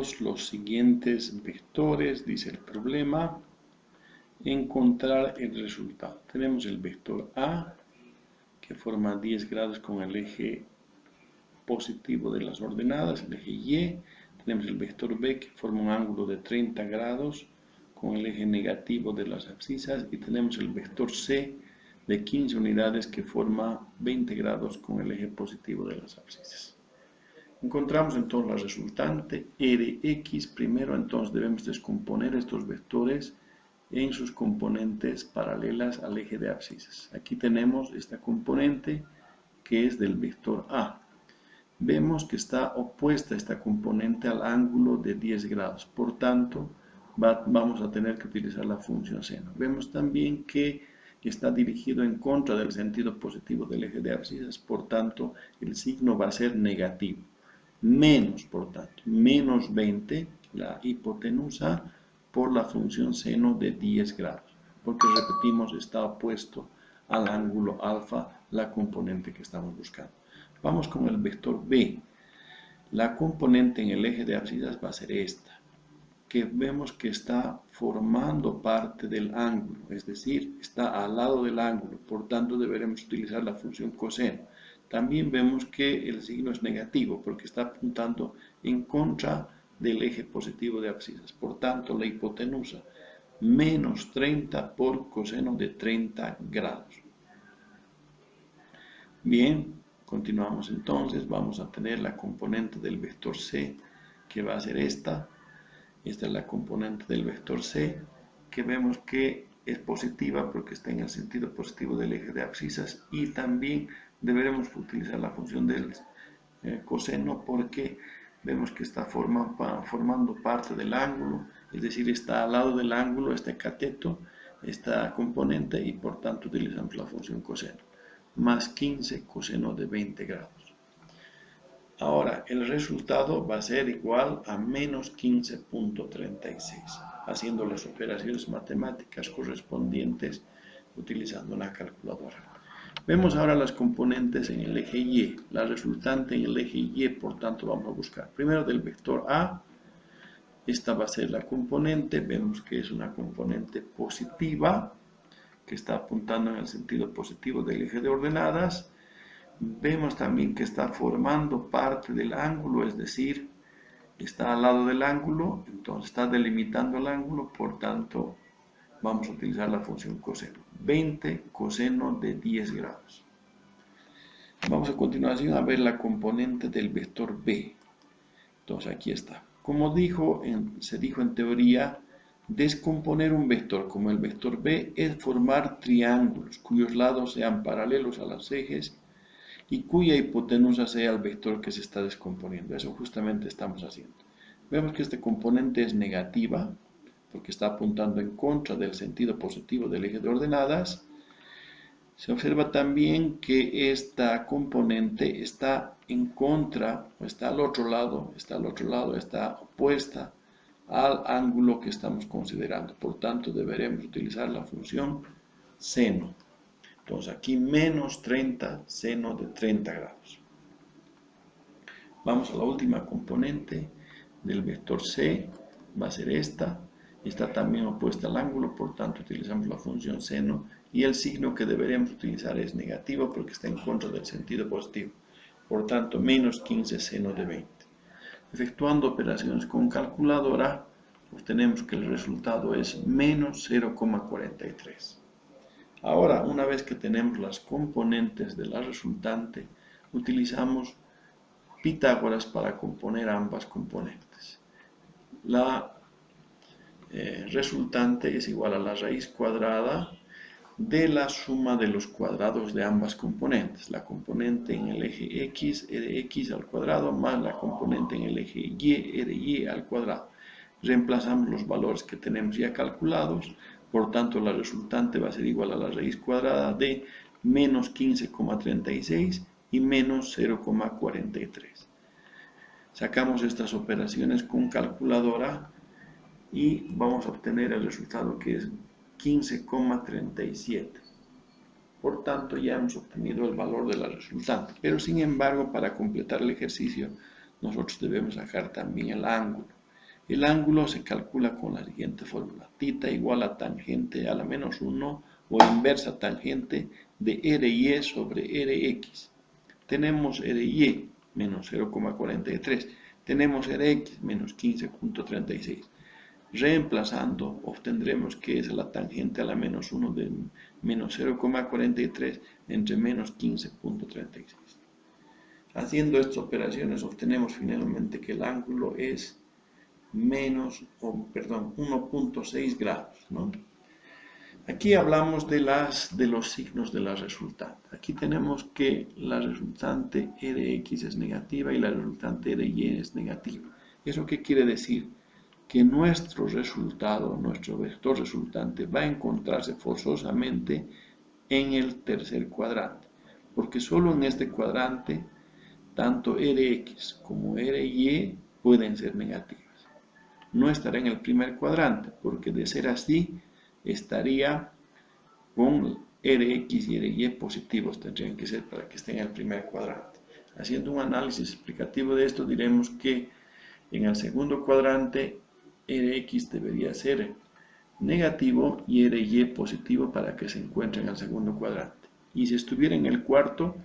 todos los siguientes vectores, dice el problema, encontrar el resultado. Tenemos el vector A, que forma 10 grados con el eje positivo de las ordenadas, el eje Y. Tenemos el vector B, que forma un ángulo de 30 grados con el eje negativo de las abscisas. Y tenemos el vector C, de 15 unidades, que forma 20 grados con el eje positivo de las abscisas. Encontramos entonces la resultante Rx. Primero entonces debemos descomponer estos vectores en sus componentes paralelas al eje de abscisas. Aquí tenemos esta componente que es del vector A. Vemos que está opuesta esta componente al ángulo de 10 grados. Por tanto, vamos a tener que utilizar la función seno. Vemos también que está dirigido en contra del sentido positivo del eje de abscisas. Por tanto, el signo va a ser negativo. Menos, por tanto, menos 20, la hipotenusa, por la función seno de 10 grados. Porque, repetimos, está opuesto al ángulo alfa, la componente que estamos buscando. Vamos con el vector B. La componente en el eje de abscisas va a ser esta, que vemos que está formando parte del ángulo, es decir, está al lado del ángulo, por tanto deberemos utilizar la función coseno. También vemos que el signo es negativo porque está apuntando en contra del eje positivo de abscisas. Por tanto, la hipotenusa menos 30 por coseno de 30 grados. Bien, continuamos entonces. Vamos a tener la componente del vector C, que va a ser esta. Esta es la componente del vector C, que vemos que es positiva porque está en el sentido positivo del eje de abscisas, y también deberemos utilizar la función del coseno porque vemos que está formando parte del ángulo, es decir, está al lado del ángulo este cateto, esta componente, y por tanto utilizamos la función coseno. Más 15 coseno de 20 grados. Ahora, el resultado va a ser igual a menos 15.36, haciendo las operaciones matemáticas correspondientes utilizando la calculadora. Vemos ahora las componentes en el eje Y. La resultante en el eje Y, por tanto, vamos a buscar primero del vector A. Esta va a ser la componente. Vemos que es una componente positiva, que está apuntando en el sentido positivo del eje de ordenadas. Vemos también que está formando parte del ángulo, es decir, está al lado del ángulo, entonces está delimitando el ángulo, por tanto vamos a utilizar la función coseno. 20 coseno de 10 grados. Vamos a continuación a ver la componente del vector B. Entonces aquí está. Como se dijo en teoría, descomponer un vector como el vector B es formar triángulos cuyos lados sean paralelos a los ejes y cuya hipotenusa sea el vector que se está descomponiendo. Eso justamente estamos haciendo. Vemos que esta componente es negativa, porque está apuntando en contra del sentido positivo del eje de ordenadas. Se observa también que esta componente está en contra, o está al otro lado, está opuesta al ángulo que estamos considerando. Por tanto, deberemos utilizar la función seno. Entonces aquí menos 30 seno de 30 grados. Vamos a la última componente del vector C, va a ser esta. Está también opuesta al ángulo, por tanto utilizamos la función seno, y el signo que deberemos utilizar es negativo porque está en contra del sentido positivo. Por tanto, menos 15 seno de 20. Efectuando operaciones con calculadora, obtenemos que el resultado es menos 0,43. Ahora, una vez que tenemos las componentes de la resultante, utilizamos Pitágoras para componer ambas componentes. La resultante es igual a la raíz cuadrada de la suma de los cuadrados de ambas componentes. La componente en el eje X es de X al cuadrado más la componente en el eje Y es de Y al cuadrado. Reemplazamos los valores que tenemos ya calculados. Por tanto, la resultante va a ser igual a la raíz cuadrada de menos 15,36 y menos 0,43. Sacamos estas operaciones con calculadora y vamos a obtener el resultado que es 15,37. Por tanto, ya hemos obtenido el valor de la resultante. Pero sin embargo, para completar el ejercicio, nosotros debemos sacar también el ángulo. El ángulo se calcula con la siguiente fórmula. Θ igual a tangente a la menos 1 o inversa tangente de RY sobre RX. Tenemos RY menos 0,43. Tenemos Rx menos 15,36. Reemplazando, obtendremos que es la tangente a la menos 1 de menos 0,43 entre menos 15,36. Haciendo estas operaciones obtenemos finalmente que el ángulo es 1.6 grados, ¿no? Aquí hablamos de los signos de la resultante. Aquí tenemos que la resultante Rx es negativa y la resultante Ry es negativa. ¿Eso qué quiere decir? Que nuestro resultado, nuestro vector resultante, va a encontrarse forzosamente en el tercer cuadrante, porque solo en este cuadrante tanto Rx como Ry pueden ser negativas. No estará en el primer cuadrante, porque de ser así, estaría con Rx y Ry positivos, tendrían que ser para que estén en el primer cuadrante. Haciendo un análisis explicativo de esto, diremos que en el segundo cuadrante Rx debería ser negativo y Ry positivo para que se encuentre en el segundo cuadrante. Y si estuviera en el cuarto,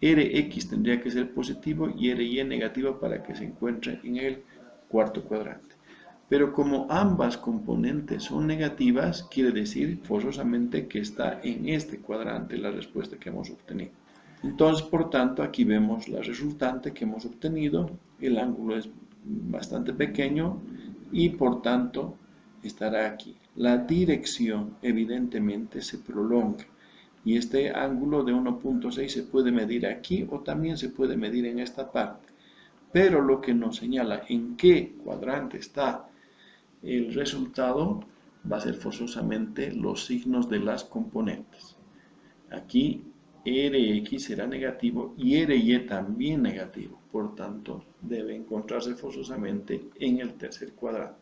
Rx tendría que ser positivo y Ry negativo para que se encuentre en el cuarto cuadrante. Pero como ambas componentes son negativas, quiere decir forzosamente que está en este cuadrante la respuesta que hemos obtenido. Entonces, por tanto, aquí vemos la resultante que hemos obtenido. El ángulo es bastante pequeño y por tanto estará aquí. La dirección evidentemente se prolonga y este ángulo de 1.6 se puede medir aquí o también se puede medir en esta parte. Pero lo que nos señala en qué cuadrante está el resultado va a ser forzosamente los signos de las componentes. Aquí Rx será negativo y Ry también negativo, por tanto debe encontrarse forzosamente en el tercer cuadrante.